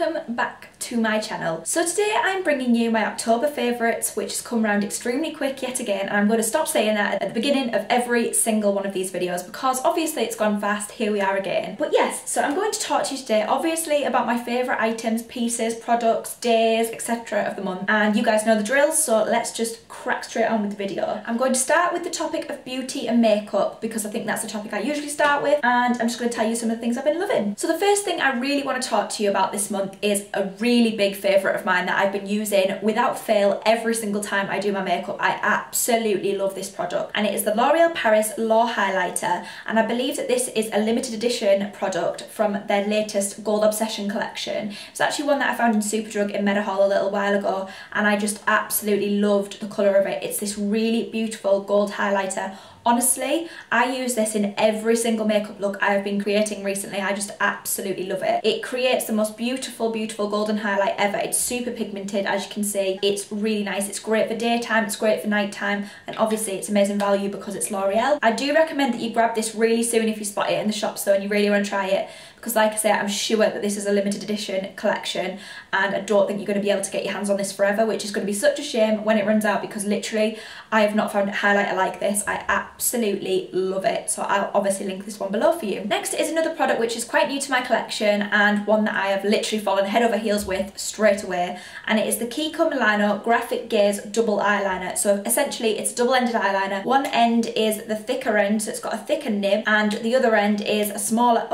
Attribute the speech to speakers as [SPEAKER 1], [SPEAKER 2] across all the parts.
[SPEAKER 1] welcome back to my channel. So today I'm bringing you my October favourites, which has come around extremely quick yet again, and I'm going to stop saying that at the beginning of every single one of these videos because obviously it's gone fast. Here we are again. But yes, so I'm going to talk to you today obviously about my favourite items, pieces, products, days, etc. of the month, and you guys know the drill, so let's just crack straight on with the video. I'm going to start with the topic of beauty and makeup because I think that's the topic I usually start with, and I'm just going to tell you some of the things I've been loving. So the first thing I really want to talk to you about this month is a really big favourite of mine that I've been using without fail every single time I do my makeup. I absolutely love this product, and it is the L'Oreal Paris Law Highlighter, and I believe that this is a limited edition product from their latest Gold Obsession collection. It's actually one that I found in Superdrug in Meadowhall a little while ago, and I just absolutely loved the colour of it. It's this really beautiful gold highlighter. Honestly, I use this in every single makeup look I have been creating recently. I just absolutely love it. It creates the most beautiful, beautiful golden highlight ever. It's super pigmented, as you can see. It's really nice. It's great for daytime, it's great for nighttime, and obviously it's amazing value because it's L'Oreal. I do recommend that you grab this really soon if you spot it in the shops though and you really want to try it, because like I say, I'm sure that this is a limited edition collection and I don't think you're going to be able to get your hands on this forever, which is going to be such a shame when it runs out, because literally I have not found a highlighter like this. I absolutely love it, so I'll obviously link this one below for you. Next is another product which is quite new to my collection and one that I have literally fallen head over heels with straight away, and it is the Kiko Milano Graphic Gaze Double Eyeliner. So essentially it's a double-ended eyeliner. One end is the thicker end, so it's got a thicker nib, and the other end is a smaller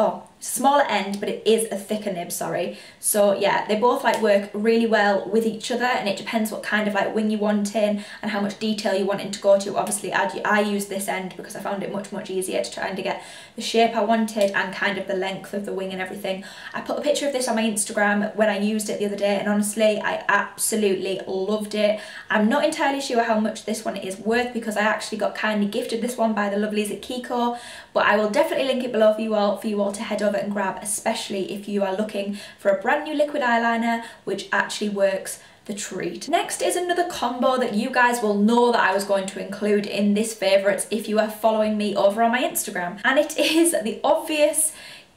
[SPEAKER 1] end, but it is a thicker nib, sorry. So yeah, they both like work really well with each other, and it depends what kind of like wing you want in and how much detail you want it to go to. Obviously I use this end because I found it much easier to try and to get the shape I wanted and kind of the length of the wing and everything. I put a picture of this on my Instagram when I used it the other day, and honestly I absolutely loved it. I'm not entirely sure how much this one is worth because I actually got kindly gifted this one by the lovelies at Kiko, but I will definitely link it below for you all to head over and grab, especially if you are looking for a brand new liquid eyeliner which actually works the treat. Next is another combo that you guys will know that I was going to include in this favourites if you are following me over on my Instagram, and it is the obvious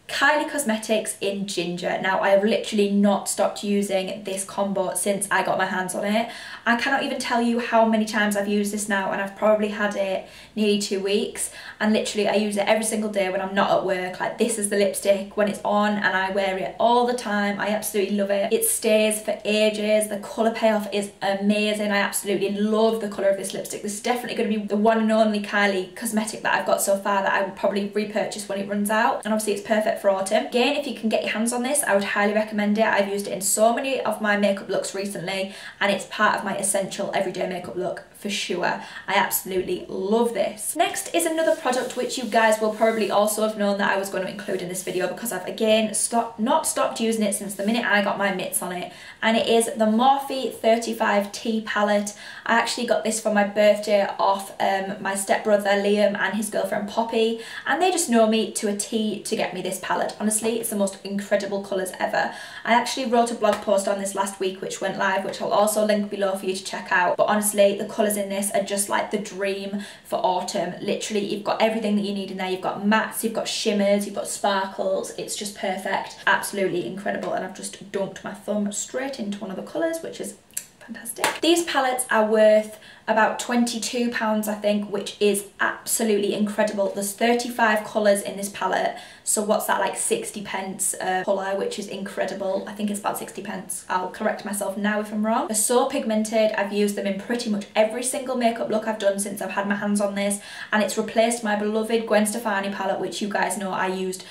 [SPEAKER 1] Kylie Cosmetics in Ginger. Now I have literally not stopped using this combo since I got my hands on it. I cannot even tell you how many times I've used this now, and I've probably had it nearly 2 weeks, and literally I use it every single day when I'm not at work. Like, this is the lipstick when it's on and I wear it all the time. I absolutely love it. It stays for ages. The colour payoff is amazing. I absolutely love the colour of this lipstick. This is definitely going to be the one and only Kylie cosmetic that I've got so far that I would probably repurchase when it runs out, and obviously it's perfect for autumn. Again, if you can get your hands on this, I would highly recommend it. I've used it in so many of my makeup looks recently, and it's part of my essential everyday makeup look for sure. I absolutely love this. Next is another product which you guys will probably also have known that I was going to include in this video because I've again not stopped using it since the minute I got my mitts on it, and it is the Morphe 35T palette. I actually got this for my birthday off my stepbrother Liam and his girlfriend Poppy, and they just know me to a T to get me this palette. Honestly, it's the most incredible colours ever. I actually wrote a blog post on this last week which went live, which I'll also link below for you to check out, but honestly the colours in this are just like the dream for autumn. Literally, you've got everything that you need in there. You've got mattes, you've got shimmers, you've got sparkles. It's just perfect. Absolutely incredible, and I've just dunked my thumb straight into one of the colours, which is fantastic. These palettes are worth about £22 I think, which is absolutely incredible. There's 35 colours in this palette, so what's that, like 60 pence a colour, which is incredible. I think it's about 60 pence. I'll correct myself now if I'm wrong. They're so pigmented. I've used them in pretty much every single makeup look I've done since I've had my hands on this, and it's replaced my beloved Gwen Stefani palette, which you guys know I used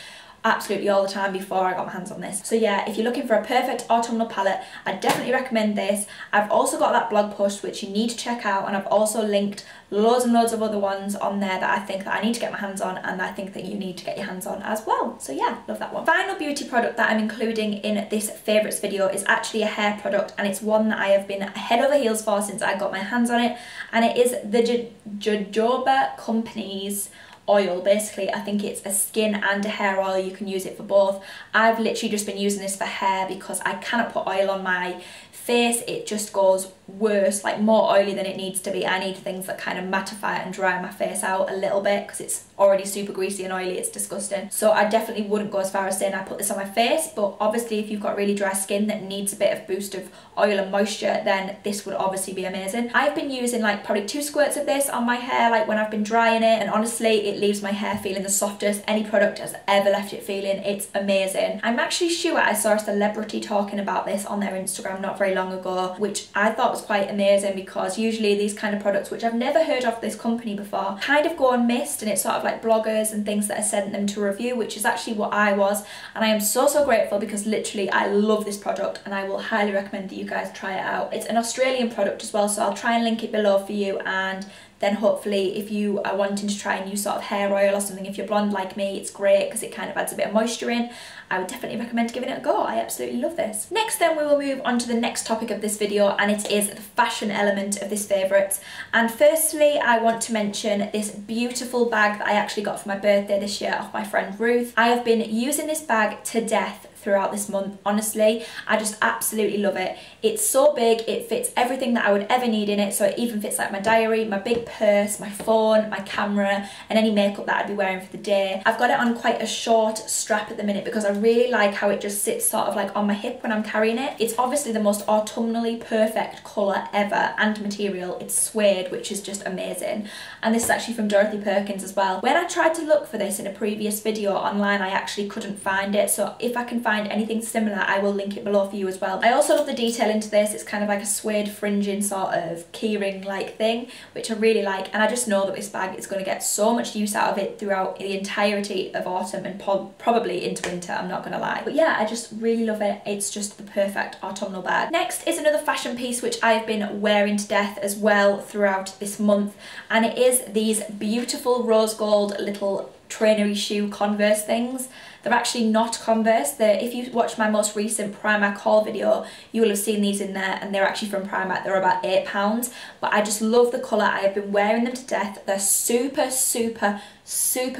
[SPEAKER 1] absolutely all the time before I got my hands on this. So yeah, if you're looking for a perfect autumnal palette, I definitely recommend this. I've also got that blog post which you need to check out, and I've also linked loads and loads of other ones on there that I think that I need to get my hands on and I think that you need to get your hands on as well. So yeah, love that one. Final beauty product that I'm including in this favourites video is actually a hair product, and it's one that I have been head over heels for since I got my hands on it, and it is the Jojoba Company's oil. Basically, I think it's a skin and a hair oil. You can use it for both. I've literally just been using this for hair because I cannot put oil on my Face, it just goes worse, like more oily than it needs to be. I need things that kind of mattify and dry my face out a little bit because it's already super greasy and oily. It's disgusting. So I definitely wouldn't go as far as saying I put this on my face, but obviously if you've got really dry skin that needs a bit of boost of oil and moisture, then this would obviously be amazing. I've been using like probably 2 squirts of this on my hair like when I've been drying it, and honestly it leaves my hair feeling the softest any product has ever left it feeling. It's amazing. I'm actually sure I saw a celebrity talking about this on their Instagram not very long ago, which I thought was quite amazing because usually these kind of products, which I've never heard of this company before, kind of go unmissed, and it's sort of like bloggers and things that are sent them to review, which is actually what I was, and I am so grateful because literally I love this product and I will highly recommend that you guys try it out. It's an Australian product as well, so I'll try and link it below for you, and then hopefully if you are wanting to try a new sort of hair oil or something, if you're blonde like me, it's great because it kind of adds a bit of moisture in. I would definitely recommend giving it a go. I absolutely love this. Next then we will move on to the next topic of this video, and it is the fashion element of this favourites. And firstly I want to mention this beautiful bag that I actually got for my birthday this year off my friend Ruth. I have been using this bag to death throughout this month. Honestly, I just absolutely love it. It's so big, it fits everything that I would ever need in it, so it even fits like my diary, my big purse, my phone, my camera, and any makeup that I'd be wearing for the day. I've got it on quite a short strap at the minute because I really like how it just sits sort of like on my hip when I'm carrying it. It's obviously the most autumnally perfect colour ever, and material. It's suede, which is just amazing, and this is actually from Dorothy Perkins as well. When I tried to look for this in a previous video online, I actually couldn't find it, so if I can find anything similar I will link it below for you as well. I also love the detail into this. It's kind of like a suede fringing sort of keyring like thing, which I really like, and I just know that this bag is going to get so much use out of it throughout the entirety of autumn and probably into winter, I'm not gonna lie. But yeah, I just really love it. It's just the perfect autumnal bag. Next is another fashion piece which I've been wearing to death as well throughout this month, and it is these beautiful rose gold little trainery shoe Converse things. They're actually not Converse. If you watched my most recent Primark haul video, you will have seen these in there, and they're actually from Primark. They're about £8, but I just love the colour. I have been wearing them to death. They're super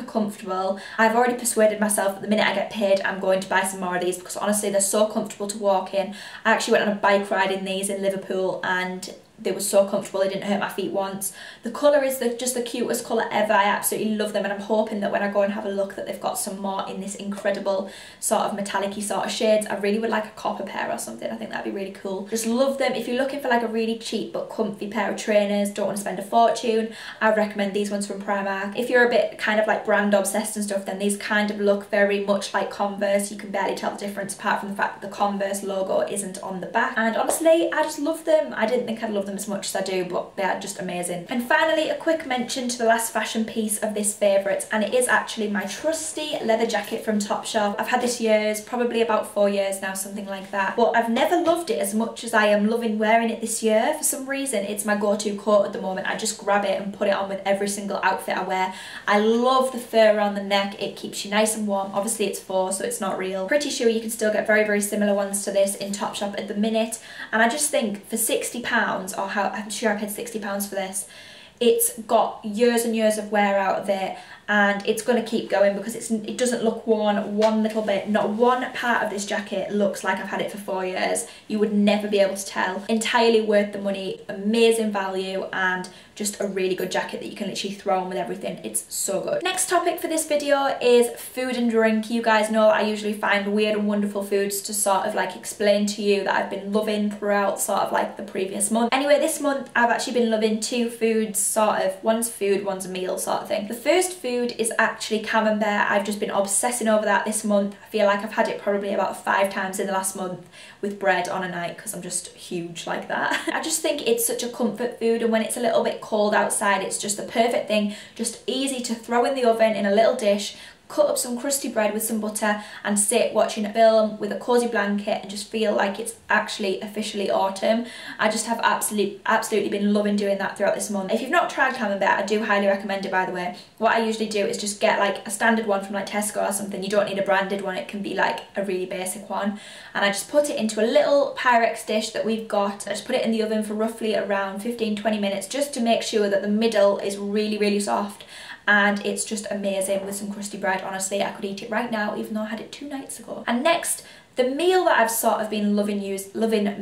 [SPEAKER 1] comfortable. I've already persuaded myself that the minute I get paid I'm going to buy some more of these because honestly they're so comfortable to walk in. I actually went on a bike ride in these in Liverpool and they were so comfortable, they didn't hurt my feet once. The colour is just the cutest colour ever. I absolutely love them, and I'm hoping that when I go and have a look that they've got some more in this incredible sort of metallic-y sort of shades. I really would like a copper pair or something. I think that'd be really cool. Just love them. If you're looking for like a really cheap but comfy pair of trainers, don't want to spend a fortune, I would recommend these ones from Primark. If you're a bit kind of like brand obsessed and stuff, then these kind of look very much like Converse. You can barely tell the difference apart from the fact that the Converse logo isn't on the back, and honestly I just love them. I didn't think I'd love them as much as I do, but they are just amazing. And finally, a quick mention to the last fashion piece of this favourite, and it is actually my trusty leather jacket from Topshop. I've had this years, probably about 4 years now, something like that, but I've never loved it as much as I am loving wearing it this year. For some reason it's my go-to coat at the moment. I just grab it and put it on with every single outfit I wear. I love the fur around the neck. It keeps you nice and warm. Obviously it's faux, so it's not real. Pretty sure you can still get very similar ones to this in Topshop at the minute, and I just think for £60, or how I'm sure I paid £60 for this, it's got years and years of wear out of it, and it's going to keep going because it doesn't look worn one little bit. Not one part of this jacket looks like I've had it for 4 years. You would never be able to tell. Entirely worth the money, amazing value, and just a really good jacket that you can literally throw on with everything. It's so good. Next topic for this video is food and drink. You guys know I usually find weird and wonderful foods to sort of like explain to you that I've been loving throughout sort of like the previous month. Anyway, this month I've actually been loving 2 foods, sort of. One's food, one's a meal sort of thing. The first food is actually camembert. I've just been obsessing over that this month. I feel like I've had it probably about 5 times in the last month with bread on a night because I'm just huge like that. I just think it's such a comfort food, and when it's a little bit cold outside it's just the perfect thing. Just easy to throw in the oven in a little dish, cut up some crusty bread with some butter and sit watching a film with a cosy blanket and just feel like it's actually officially autumn. I just have absolutely been loving doing that throughout this month. If you've not tried camembert, I do highly recommend it, by the way. What I usually do is just get like a standard one from like Tesco or something. You don't need a branded one, it can be like a really basic one, and I just put it into a little Pyrex dish that we've got. I just put it in the oven for roughly around 15-20 minutes just to make sure that the middle is really soft, and it's just amazing with some crusty bread. Honestly, I could eat it right now even though I had it 2 nights ago. And next, The meal that I've sort of been loving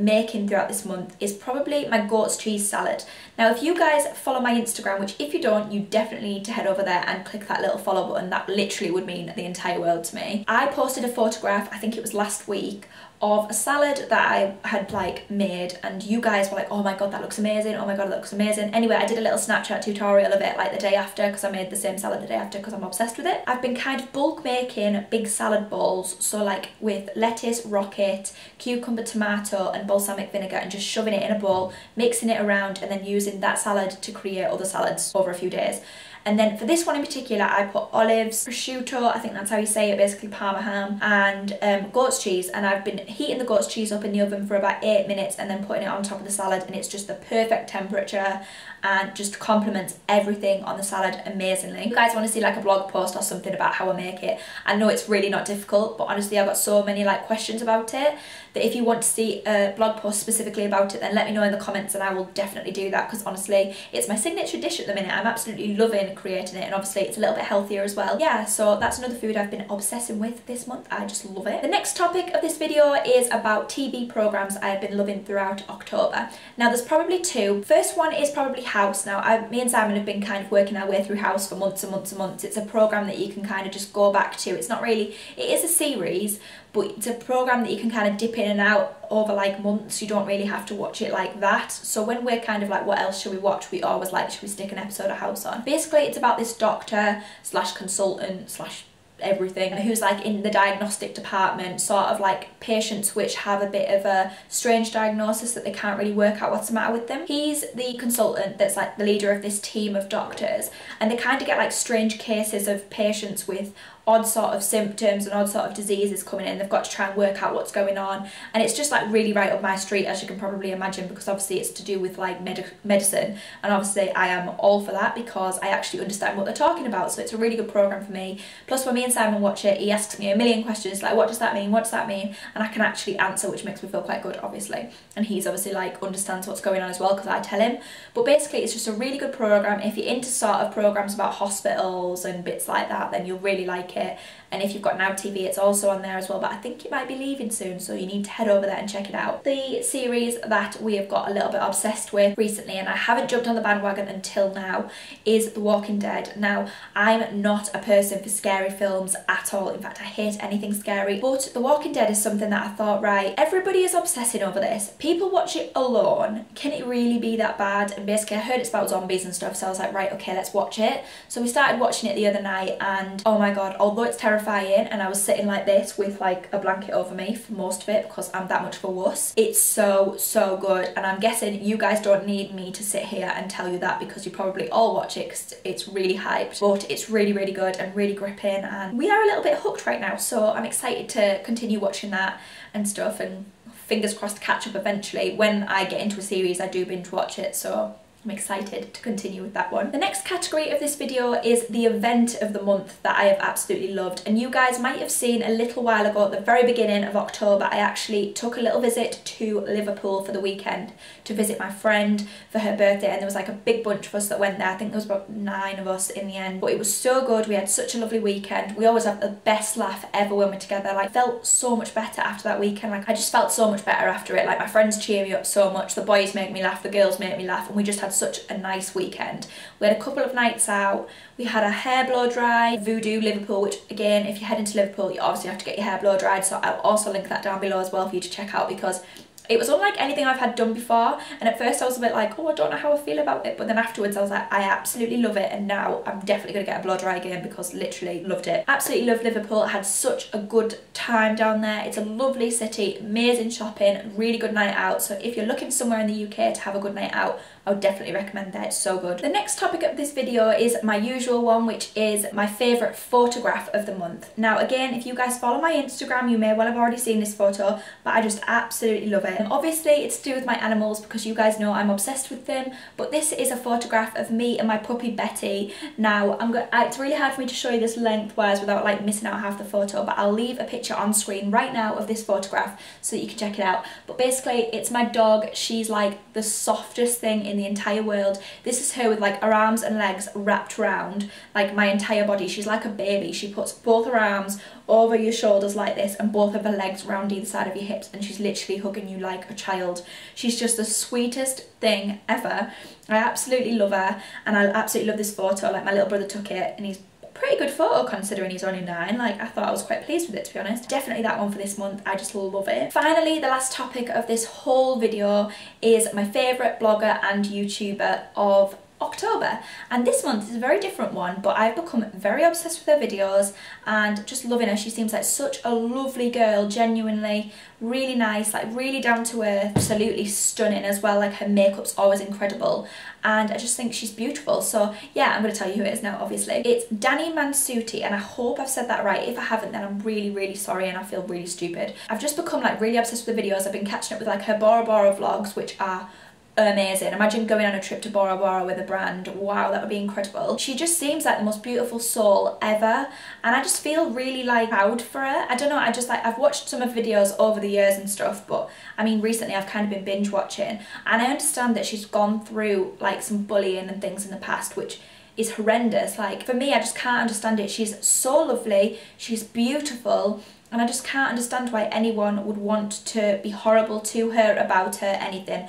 [SPEAKER 1] making throughout this month is probably my goat's cheese salad. Now if you guys follow my Instagram, which if you don't, you definitely need to head over there and click that little follow button. That literally would mean the entire world to me. I posted a photograph, I think it was last week, of a salad that I had like made, and you guys were like, oh my god, that looks amazing, oh my god, that looks amazing. Anyway, I did a little Snapchat tutorial of it like the day after, because I made the same salad the day after because I'm obsessed with it. I've been kind of bulk making big salad bowls, so like with lettuce, rocket, cucumber, tomato and balsamic vinegar, and just shoving it in a bowl, mixing it around, and then using that salad to create other salads over a few days. And then for this one in particular, I put olives, prosciutto, I think that's how you say it, basically parma ham, and goat's cheese. And I've been heating the goat's cheese up in the oven for about 8 minutes and then putting it on top of the salad, and it's just the perfect temperature and just complements everything on the salad amazingly. If you guys want to see like a blog post or something about how I make it, I know it's really not difficult, but honestly I've got so many like questions about it that if you want to see a blog post specifically about it, then let me know in the comments and I will definitely do that, because honestly it's my signature dish at the minute. I'm absolutely loving creating it, and obviously it's a little bit healthier as well. Yeah, so that's another food I've been obsessing with this month. I just love it. The next topic of this video is about TV programs I've been loving throughout October. Now there's probably two. First one is probably House. Now me and Simon have been kind of working our way through House for months and months and months. It's a program that you can kind of just go back to. It's not really, it is a series, but it's a program that you can kind of dip in and out over like months. You don't really have to watch it like that. So when we're kind of like, what else should we watch, we always like, should we stick an episode of House on? Basically it's about this doctor slash consultant slash everything who's like in the diagnostic department, sort of like patients which have a bit of a strange diagnosis that they can't really work out what's the matter with them. He's the consultant that's like the leader of this team of doctors, and they kind of get like strange cases of patients with odd sort of symptoms and odd sort of diseases coming in. They've got to try and work out what's going on, and it's just like really right up my street, as you can probably imagine, because obviously it's to do with like medicine, and obviously I am all for that because I actually understand what they're talking about. So it's a really good program for me. Plus when me and Simon watch it, he asks me a million questions like, what does that mean, what does that mean, and I can actually answer, which makes me feel quite good obviously. And he's obviously like understands what's going on as well because I tell him. But basically it's just a really good program. If you're into sort of programs about hospitals and bits like that, then you'll really like it. And if you've got Now TV, it's also on there as well, but I think it might be leaving soon, so you need to head over there and check it out. The series that we have got a little bit obsessed with recently, and I haven't jumped on the bandwagon until now, is The Walking Dead. Now, I'm not a person for scary films at all. In fact, I hate anything scary, but The Walking Dead is something that I thought, right, everybody is obsessing over this. People watch it alone. Can it really be that bad? And basically I heard it's about zombies and stuff, so I was like, right, okay, let's watch it. So we started watching it the other night, and oh my god, although it's terrifying, and I was sitting like this with like a blanket over me for most of it because I'm that much of a wuss, it's so good. And I'm guessing you guys don't need me to sit here and tell you that because you probably all watch it because it's really hyped, but it's really good and really gripping, and we are a little bit hooked right now, so I'm excited to continue watching that and stuff, and fingers crossed to catch up eventually. When I get into a series I do binge watch it, so I'm excited to continue with that one. The next category of this video is the event of the month that I have absolutely loved, and you guys might have seen a little while ago at the very beginning of October I actually took a little visit to Liverpool for the weekend to visit my friend for her birthday, and there was like a big bunch of us that went there. I think there was about 9 of us in the end, but it was so good. We had such a lovely weekend. We always have the best laugh ever when we're together. Like, felt so much better after that weekend. Like, I just felt so much better after it. Like, my friends cheer me up so much, the boys make me laugh, the girls make me laugh, and we just had such a nice weekend. We had a couple of nights out. We had a hair blow dry, Voodoo Liverpool, which again, if you're heading to Liverpool, you obviously have to get your hair blow dried, so I'll also link that down below as well for you to check out, because it was unlike anything I've had done before, and at first I was a bit like, oh, I don't know how I feel about it, but then afterwards I was like, I absolutely love it, and now I'm definitely going to get a blow dry again because literally loved it. Absolutely loved Liverpool. I had such a good time down there. It's a lovely city, amazing shopping, really good night out, so if you're looking for somewhere in the UK to have a good night out, I would definitely recommend that. It's so good. The next topic of this video is my usual one, which is my favourite photograph of the month. Now again, if you guys follow my Instagram, you may well have already seen this photo, but I just absolutely love it. it. Obviously it's to do with my animals because you guys know I'm obsessed with them, but this is a photograph of me and my puppy Betty. Now it's really hard for me to show you this lengthwise without like missing out half the photo, but I'll leave a picture on screen right now of this photograph so that you can check it out. But basically it's my dog. She's like the softest thing in the entire world. This is her with like her arms and legs wrapped around like my entire body. She's like a baby. She puts both her arms over your shoulders like this and both of her legs around either side of your hips, and she's literally hugging you like a child. She's just the sweetest thing ever. I absolutely love her, and I absolutely love this photo. Like, my little brother took it and he's a pretty good photo considering he's only 9. Like, I thought I was quite pleased with it, to be honest. Definitely that one for this month. I just love it. Finally, the last topic of this whole video is my favourite blogger and YouTuber of October, and this month is a very different one, but I've become very obsessed with her videos and just loving her. She seems like such a lovely girl, genuinely really nice, like really down to earth, absolutely stunning as well. Like, her makeup's always incredible and I just think she's beautiful. So yeah, I'm going to tell you who it is now, obviously. It's Danny Mansuti, and I hope I've said that right. If I haven't, then I'm really sorry and I feel really stupid. I've just become like really obsessed with the videos. I've been catching up with like her Bora Bora vlogs, which are amazing. Imagine going on a trip to Bora Bora with a brand. Wow, that would be incredible. She just seems like the most beautiful soul ever, and I just feel really like proud for her. I don't know, I just like, I've watched some of her videos over the years and stuff, but I mean recently I've kind of been binge watching, and I understand that she's gone through like some bullying and things in the past, which is horrendous. Like, for me, I just can't understand it. She's so lovely, she's beautiful, and I just can't understand why anyone would want to be horrible to her, about her, anything.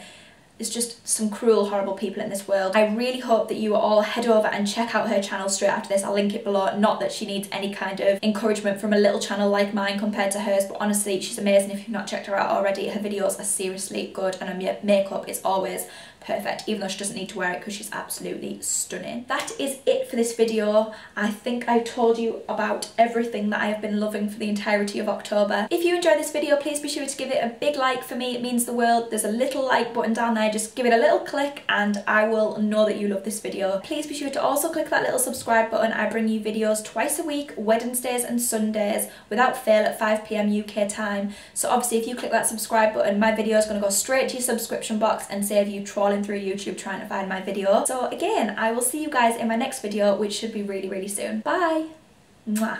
[SPEAKER 1] It's just some cruel, horrible people in this world. I really hope that you will all head over and check out her channel straight after this. I'll link it below. Not that she needs any kind of encouragement from a little channel like mine compared to hers, but honestly, she's amazing. If you've not checked her out already, her videos are seriously good, and her makeup is always perfect, even though she doesn't need to wear it because she's absolutely stunning. That is it for this video. I think I've told you about everything that I have been loving for the entirety of October. If you enjoyed this video, please be sure to give it a big like. For me, it means the world. There's a little like button down there. Just give it a little click and I will know that you love this video. Please be sure to also click that little subscribe button. I bring you videos twice a week, Wednesdays and Sundays, without fail at 5 PM UK time. So obviously if you click that subscribe button, my video is going to go straight to your subscription box and save you trawling through YouTube trying to find my video. So again, I will see you guys in my next video, which should be really soon. Bye! Mwah.